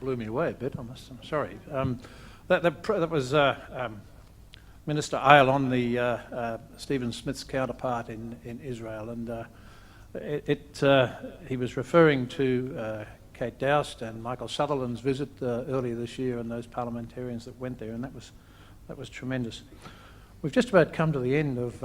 blew me away a bit. I'm sorry. That was Minister Ayalon, the Stephen Smith's counterpart in Israel, and he was referring to Kate Doust and Michael Sutherland's visit earlier this year, and those parliamentarians that went there, and that was tremendous. We've just about come to the end of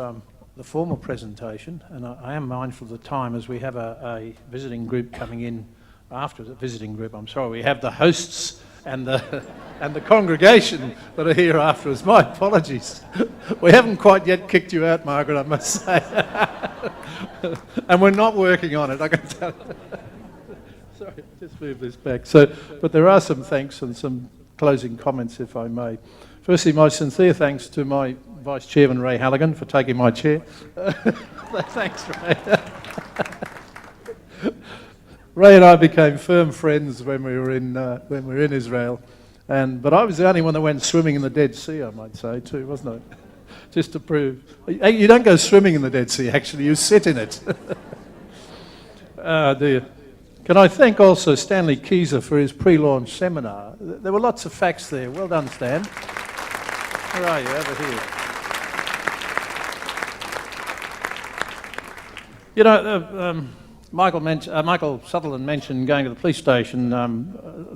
the formal presentation, and I am mindful of the time as we have a visiting group coming in after the visiting group. I'm sorry, we have the hosts and the congregation that are here afterwards. My apologies. We haven't quite yet kicked you out, Margaret, I must say. And we're not working on it, I can tell you. Sorry, just move this back. But there are some thanks and some closing comments, if I may. Firstly, my sincere thanks to my Vice Chairman, Ray Halligan, for taking my chair. Thanks, Ray. Ray and I became firm friends when we were in Israel, but I was the only one that went swimming in the Dead Sea, I might say, too, wasn't I? Just to prove. You don't go swimming in the Dead Sea, actually, you sit in it. Oh, dear. Can I thank also Stanley Keyser for his pre-launch seminar? There were lots of facts there. Well done, Stan. Where are you? Over here. You know, Michael Sutherland mentioned going to the police station.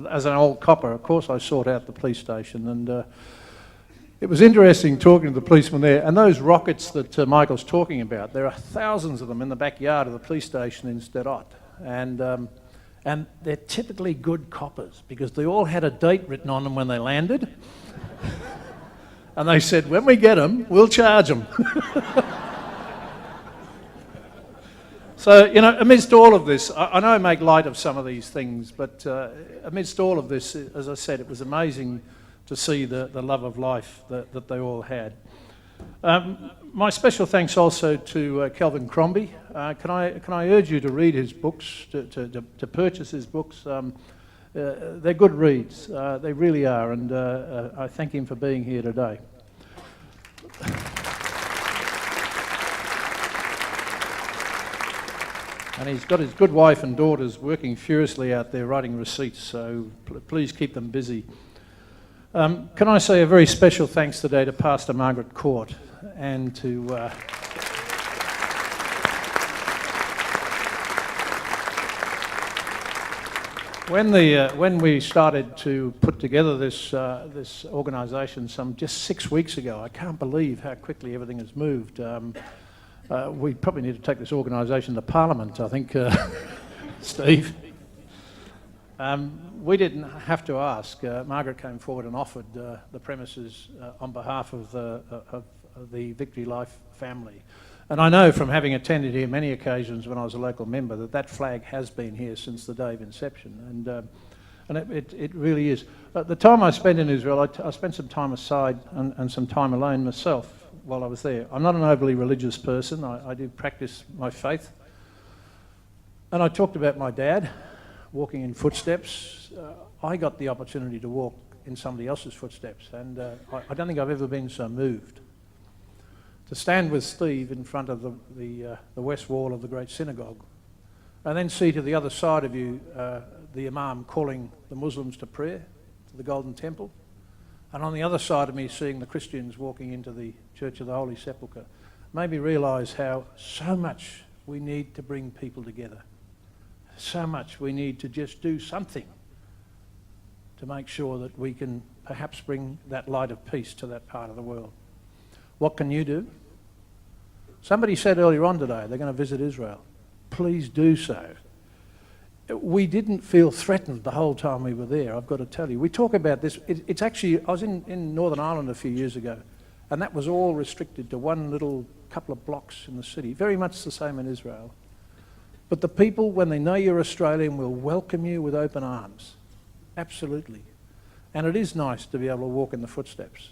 As an old copper, of course, I sought out the police station, and it was interesting talking to the policeman there. And those rockets that Michael's talking about, there are thousands of them in the backyard of the police station in Stedot, and they're typically good coppers because they all had a date written on them when they landed, and they said, "When we get them, we'll charge them." So, you know, amidst all of this, I know I make light of some of these things, but amidst all of this, as I said, it was amazing to see the love of life that they all had. My special thanks also to Kelvin Crombie. Can I urge you to read his books, to purchase his books? They're good reads, they really are, and I thank him for being here today. And he's got his good wife and daughters working furiously out there writing receipts, so please keep them busy. Can I say a very special thanks today to Pastor Margaret Court and to when we started to put together this organisation just 6 weeks ago, I can't believe how quickly everything has moved. We probably need to take this organisation to Parliament, I think, Steve. We didn't have to ask. Margaret came forward and offered the premises on behalf of the Victory Life family. And I know from having attended here many occasions when I was a local member that flag has been here since the day of inception. And it really is. The time I spent in Israel, I spent some time aside and some time alone myself while I was there. I'm not an overly religious person. I do practice my faith. And I talked about my dad walking in footsteps. I got the opportunity to walk in somebody else's footsteps, and I don't think I've ever been so moved. To stand with Steve in front of the west wall of the great synagogue, and then see to the other side of you the Imam calling the Muslims to prayer, to the Golden Temple, and on the other side of me seeing the Christians walking into the Church of the Holy Sepulchre, made me realise how so much we need to bring people together. So much we need to just do something to make sure that we can perhaps bring that light of peace to that part of the world. What can you do? Somebody said earlier on today they're going to visit Israel. Please do so. We didn't feel threatened the whole time we were there, I've got to tell you. We talk about this. It's actually, I was in Northern Ireland a few years ago, and that was all restricted to one little couple of blocks in the city, very much the same in Israel. But the people, when they know you're Australian, will welcome you with open arms. Absolutely. And it is nice to be able to walk in the footsteps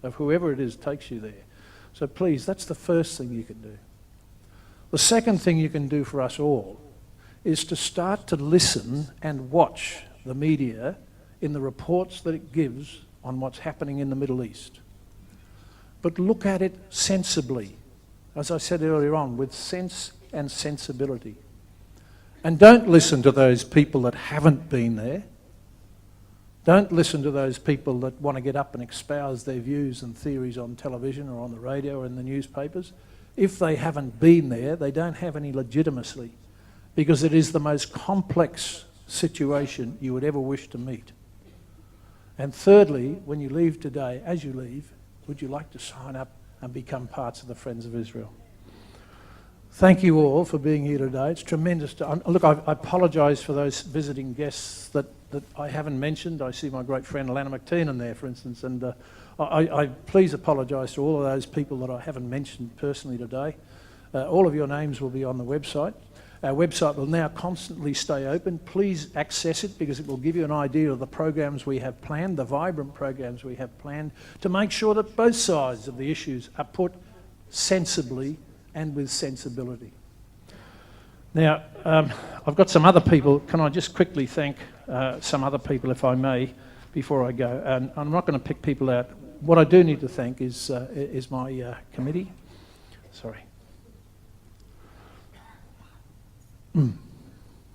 of whoever it is takes you there. So please, that's the first thing you can do. The second thing you can do for us all is to start to listen and watch the media in the reports that it gives on what's happening in the Middle East. But look at it sensibly, as I said earlier on, with sense and sensibility. And don't listen to those people that haven't been there. Don't listen to those people that want to get up and espouse their views and theories on television or on the radio or in the newspapers. If they haven't been there, they don't have any legitimacy, because it is the most complex situation you would ever wish to meet. And thirdly, when you leave today, as you leave, would you like to sign up and become parts of the Friends of Israel? Thank you all for being here today. It's tremendous. Look, I apologise for those visiting guests that I haven't mentioned. I see my great friend Lana McTiernan there, for instance, and I please apologise to all of those people that I haven't mentioned personally today. All of your names will be on the website. Our website will now constantly stay open. Please access it, because it will give you an idea of the programs we have planned, the vibrant programs we have planned, to make sure that both sides of the issues are put sensibly and with sensibility. Now, I've got some other people. Can I just quickly thank some other people, if I may, before I go? And I'm not going to pick people out. What I do need to thank is my committee. Sorry.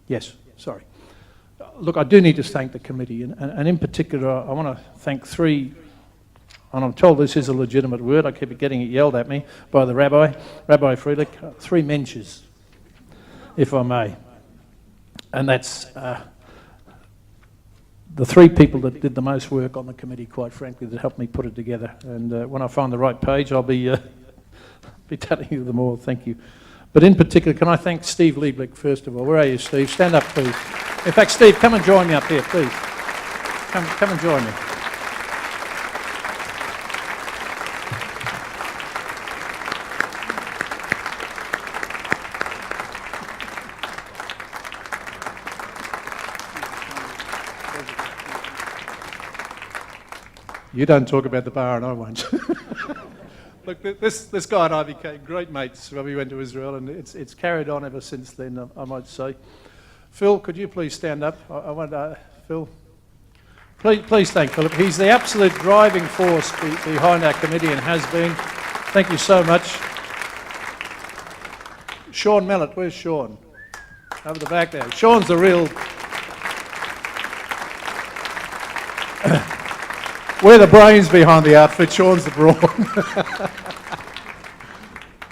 Yes, sorry. Look, I do need to thank the committee, and in particular, I want to thank three, and I'm told this is a legitimate word, I keep getting it yelled at me by the Rabbi Friedrich, three Mensches, if I may. And that's the three people that did the most work on the committee, quite frankly, that helped me put it together. And when I find the right page, I'll be telling you them all. Thank you. But in particular, can I thank Steve Lieblich, first of all. Where are you, Steve? Stand up, please. In fact, Steve, come and join me up here, please. Come and join me. You don't talk about the bar and I won't. Look, this guy and I became great mates when we went to Israel, and it's carried on ever since then, I might say. Phil, could you please stand up? I want Phil. Please thank Philip. He's the absolute driving force behind our committee and has been. Thank you so much. Sean Mellett, where's Sean? Over the back there. Sean's the real... We're the brains behind the outfit, Sean's the brawn.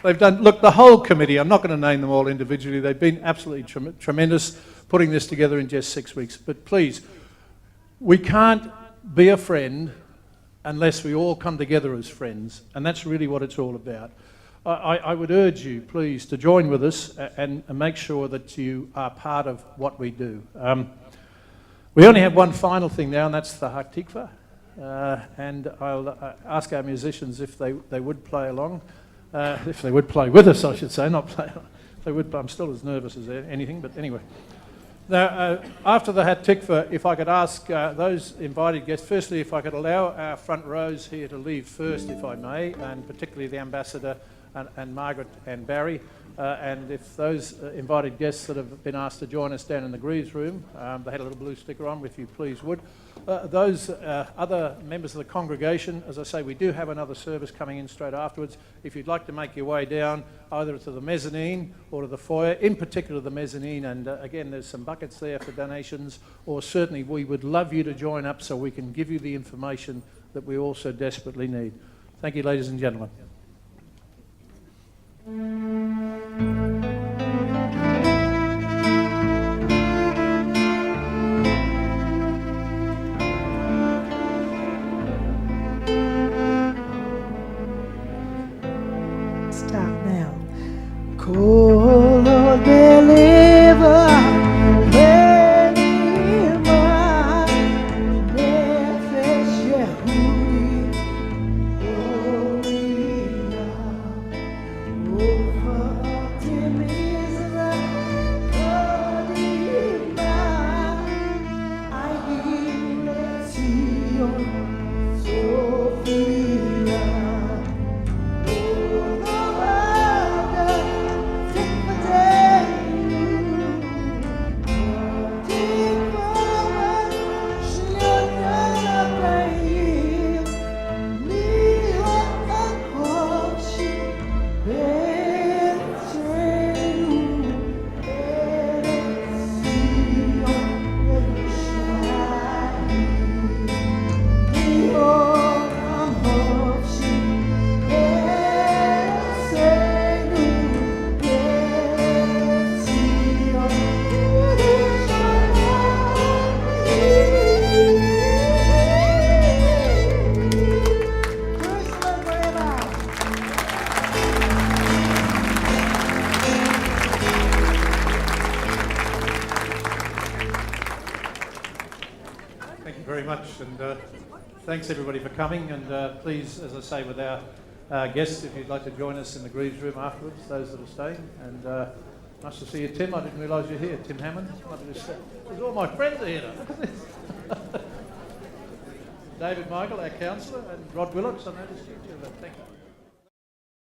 They've done, look, the whole committee, I'm not going to name them all individually, they've been absolutely tremendous putting this together in just 6 weeks. But please, we can't be a friend unless we all come together as friends, and that's really what it's all about. I would urge you, please, to join with us and make sure that you are part of what we do. We only have one final thing now, and that's the Haktikva. And I'll ask our musicians if they would play along, if they would play with us, I should say, not play. They would. I'm still as nervous as anything, but anyway. Now, after the Haktikva, if I could ask those invited guests, firstly, if I could allow our front rows here to leave first, if I may, and particularly the Ambassador and Margaret and Barry. And if those invited guests that have been asked to join us down in the Greaves room, they had a little blue sticker on, if you please would. Those other members of the congregation, as I say, we do have another service coming in straight afterwards. If you'd like to make your way down either to the mezzanine or to the foyer, in particular the mezzanine, and again there's some buckets there for donations, or certainly we would love you to join up so we can give you the information that we also desperately need. Thank you, ladies and gentlemen. Stop now. Oh Lord, deliver much, and thanks everybody for coming. And please, as I say, with our guests, if you'd like to join us in the Greaves room afterwards, those that are staying. And nice to see you, Tim. I didn't realise you're here. Tim Hammond. There's all my friends are here. Look at this. David Michael, our councillor, and Rod Willocks, I noticed you too. Thank you.